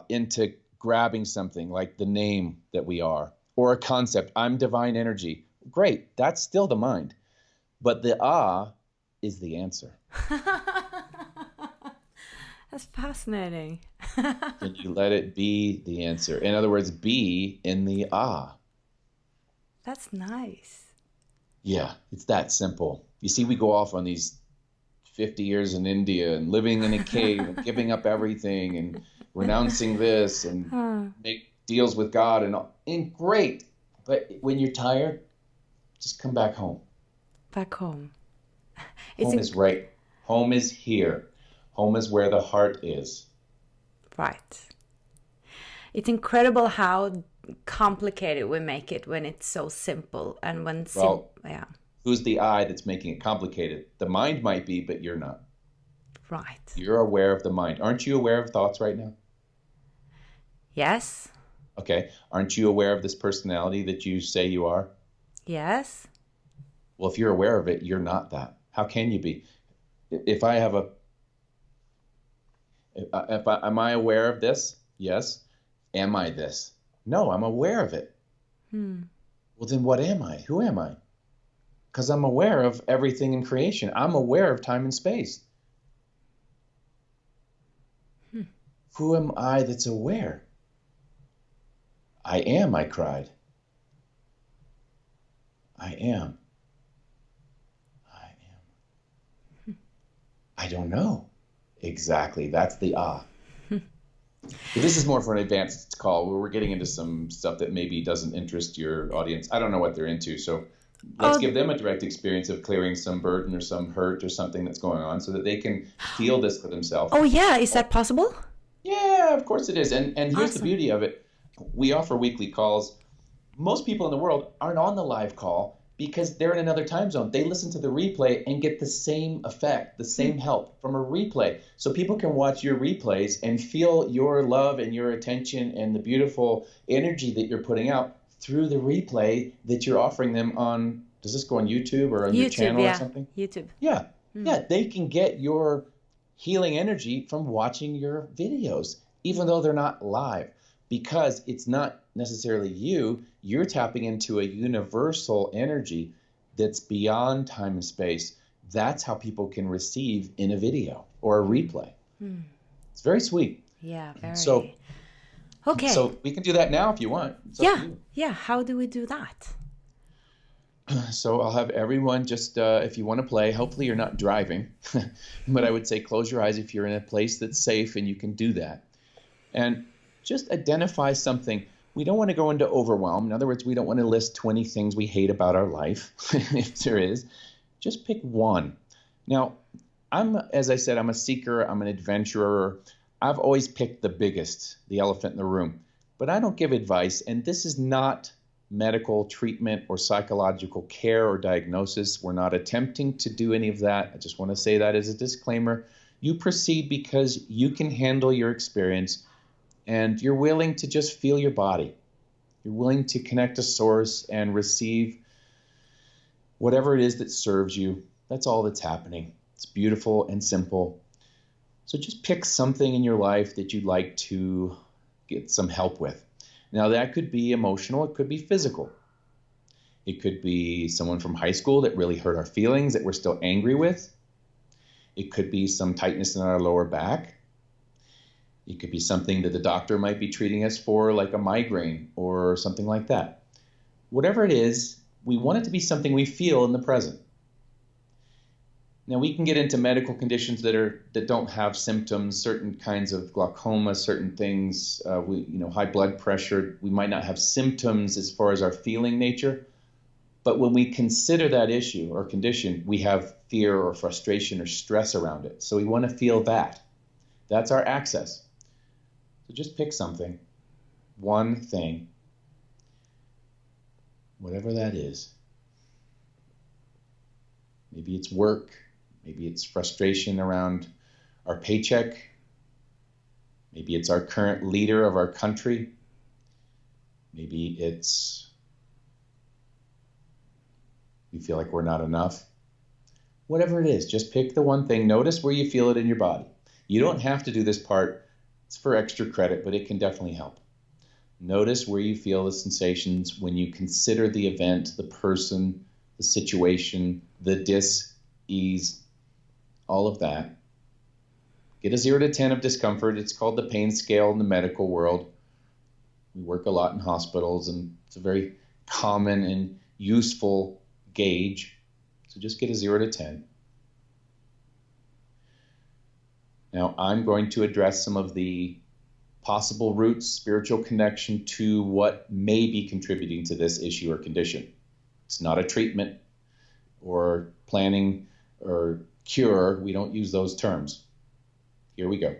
into grabbing something like the name that we are, or a concept. I'm divine energy. Great. That's still the mind. But the is the answer. That's fascinating. And you let it be the answer. In other words, be in the That's nice. Yeah, it's that simple. You see, we go off on these 50 years in India and living in a cave and giving up everything and renouncing this and make deals with God and great. But when you're tired, just come back home. Back home. Home is right. Home is here. Home is where the heart is. Right. It's incredible how complicated we make it when it's so simple and when yeah. Who's the I that's making it complicated? The mind might be, but you're not. Right. You're aware of the mind. Aren't you aware of thoughts right now? Yes. Okay. Aren't you aware of this personality that you say you are? Yes. Well, if you're aware of it, you're not that. How can you be? Am I aware of this? Yes. Am I this? No, I'm aware of it. Well, then what am I? Who am I? Because I'm aware of everything in creation. I'm aware of time and space. Who am I that's aware? I am, I cried. I am. I don't know. Exactly. That's the But this is more for an advanced call where we're getting into some stuff that maybe doesn't interest your audience. I don't know what they're into. So let's give them a direct experience of clearing some burden or some hurt or something that's going on so that they can feel this for themselves. Oh, yeah. Is that possible? Yeah, of course it is. And here's Awesome. the beauty of it. We offer weekly calls. Most people in the world aren't on the live call because they're in another time zone. They listen to the replay and get the same effect, the same help from a replay. So people can watch your replays and feel your love and your attention and the beautiful energy that you're putting out through the replay that you're offering them on, does this go on YouTube or on your channel or something? YouTube. Yeah. Yeah, they can get your healing energy from watching your videos, even though they're not live, because it's not necessarily you. You're tapping into a universal energy that's beyond time and space. That's how people can receive in a video or a replay. It's very sweet. Yeah, very. So, okay. So we can do that now if you want. It's up to you. Yeah. How do we do that? So I'll have everyone just, if you want to play, hopefully you're not driving, but I would say close your eyes if you're in a place that's safe and you can do that. And just identify something. We don't want to go into overwhelm. In other words, we don't want to list 20 things we hate about our life, if there is. Just pick one. Now, as I said, I'm a seeker. I'm an adventurer. I've always picked the biggest, the elephant in the room. But I don't give advice, and this is not medical treatment or psychological care or diagnosis. We're not attempting to do any of that. I just want to say that as a disclaimer. You proceed because you can handle your experience and you're willing to just feel your body. You're willing to connect to source and receive whatever it is that serves you. That's all that's happening. It's beautiful and simple. So just pick something in your life that you'd like to get some help with. Now that could be emotional, it could be physical. It could be someone from high school that really hurt our feelings that we're still angry with. It could be some tightness in our lower back. It could be something that the doctor might be treating us for, like a migraine or something like that. Whatever it is, we want it to be something we feel in the present. Now we can get into medical conditions that don't have symptoms, certain kinds of glaucoma, certain things, high blood pressure. We might not have symptoms as far as our feeling nature, but when we consider that issue or condition, we have fear or frustration or stress around it. So we want to feel that. That's our access. So just pick something, one thing, whatever that is. Maybe it's work. Maybe it's frustration around our paycheck. Maybe it's our current leader of our country. Maybe it's we feel like we're not enough. Whatever it is, just pick the one thing. Notice where you feel it in your body. You don't have to do this part. It's for extra credit, but it can definitely help. Notice where you feel the sensations when you consider the event, the person, the situation, the dis-ease, all of that. Get a 0 to 10 of discomfort. It's called the pain scale in the medical world. We work a lot in hospitals, and it's a very common and useful gauge. So just get a 0 to 10. Now I'm going to address some of the possible roots, spiritual connection to what may be contributing to this issue or condition. It's not a treatment or planning or cure. We don't use those terms. Here we go.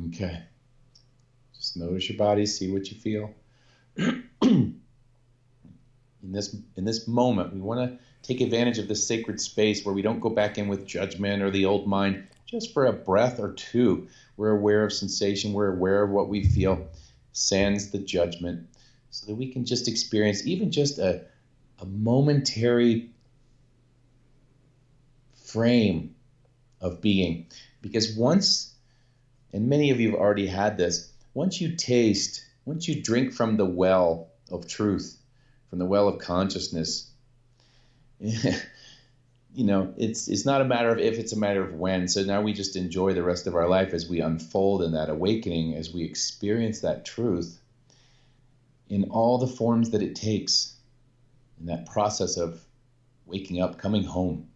Okay. Just notice your body, see what you feel. In this moment, we want to take advantage of this sacred space where we don't go back in with judgment or the old mind. Just for a breath or two, we're aware of sensation, we're aware of what we feel, sans the judgment, so that we can just experience even just a momentary frame of being. Because once, and many of you have already had this, once you drink from the well of truth, from the well of consciousness, it's not a matter of if, it's a matter of when. So now we just enjoy the rest of our life as we unfold in that awakening, as we experience that truth in all the forms that it takes in that process of waking up, coming home.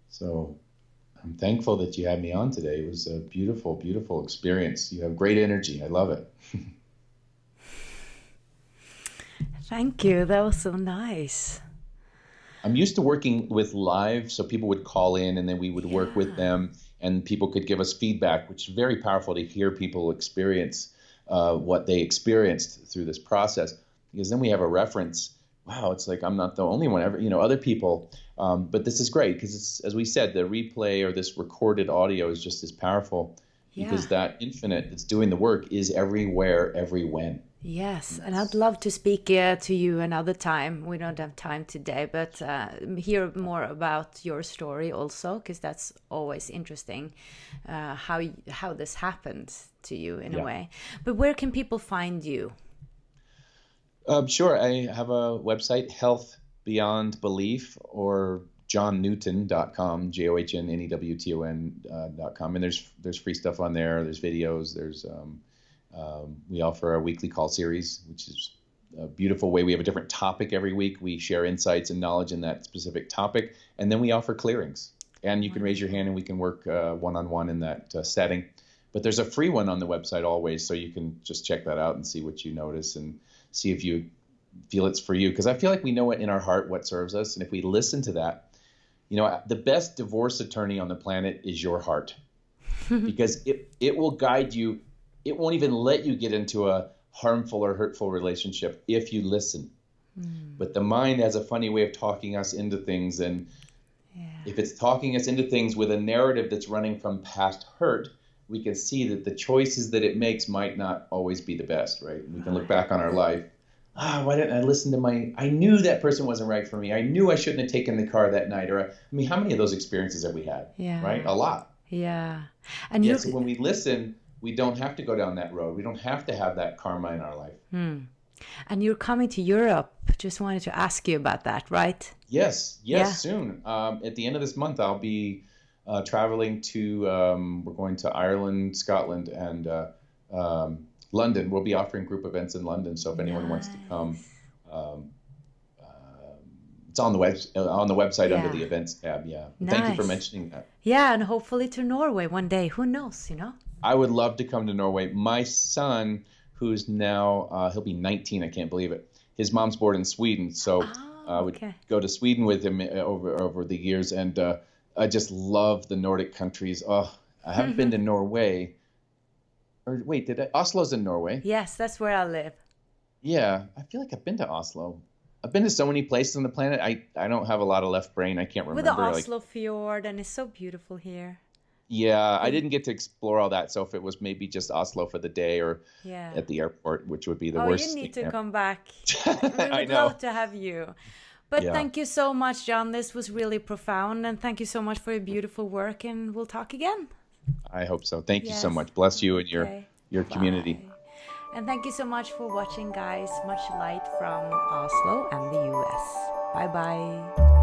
So I'm thankful that you had me on today. It was a beautiful, beautiful experience. You have great energy. I love it. Thank you. That was so nice. I'm used to working with live, so people would call in and then we would work with Yeah. them, and people could give us feedback, which is very powerful to hear people experience what they experienced through this process, because then we have a reference. Wow, it's like I'm not the only one ever, other people. But this is great because it's, as we said, the replay or this recorded audio is just as powerful Yeah. because that infinite that's doing the work is everywhere, every when. Yes, and I'd love to speak to you another time. We don't have time today, but hear more about your story also, because that's always interesting, how this happened to you in a Yeah. way. But where can people find you? Sure. I have a website, Health Beyond Belief, or johnnewton.com, JOHNNEWTON.com. And there's free stuff on there. There's videos. We offer a weekly call series, which is a beautiful way. We have a different topic every week. We share insights and knowledge in that specific topic. And then we offer clearings. And you can raise your hand and we can work one-on-one in that setting. But there's a free one on the website always, so you can just check that out and see what you notice and see if you feel it's for you. Because I feel like we know it in our heart what serves us. And if we listen to that, the best divorce attorney on the planet is your heart. Because it will guide you. It won't even let you get into a harmful or hurtful relationship if you listen. But the mind has a funny way of talking us into things. And if it's talking us into things with a narrative that's running from past hurt, we can see that the choices that it makes might not always be the best, right? We can look back on our life. Why didn't I listen to I knew that person wasn't right for me. I knew I shouldn't have taken the car that night. Or, how many of those experiences have we had? Yeah. Right? A lot. Yeah. And so when we listen, we don't have to go down that road. We don't have to have that karma in our life. And you're coming to Europe. Just wanted to ask you about that, right? Yes, soon. At the end of this month, I'll be traveling to, we're going to Ireland, Scotland, and London. We'll be offering group events in London. So if anyone wants to come, it's on the website under the events tab. Yeah. Thank you for mentioning that. Yeah, and hopefully to Norway one day. Who knows, I would love to come to Norway. My son, who's now, he'll be 19, I can't believe it. His mom's born in Sweden, so I would go to Sweden with him over the years, and I just love the Nordic countries. Oh, I haven't been to Norway. Or wait, Oslo's in Norway? Yes, that's where I live. Yeah, I feel like I've been to Oslo. I've been to so many places on the planet. I don't have a lot of left brain. I can't remember. With the Oslo fjord, and it's so beautiful here. Yeah, I didn't get to explore all that. So if it was maybe just Oslo for the day or at the airport, which would be the worst. Oh, you need to come back. We would love to have you. But thank you so much, John. This was really profound. And thank you so much for your beautiful work. And we'll talk again. I hope so. Thank you so much. Bless you and your community. And thank you so much for watching, guys. Much light from Oslo and the US. Bye-bye.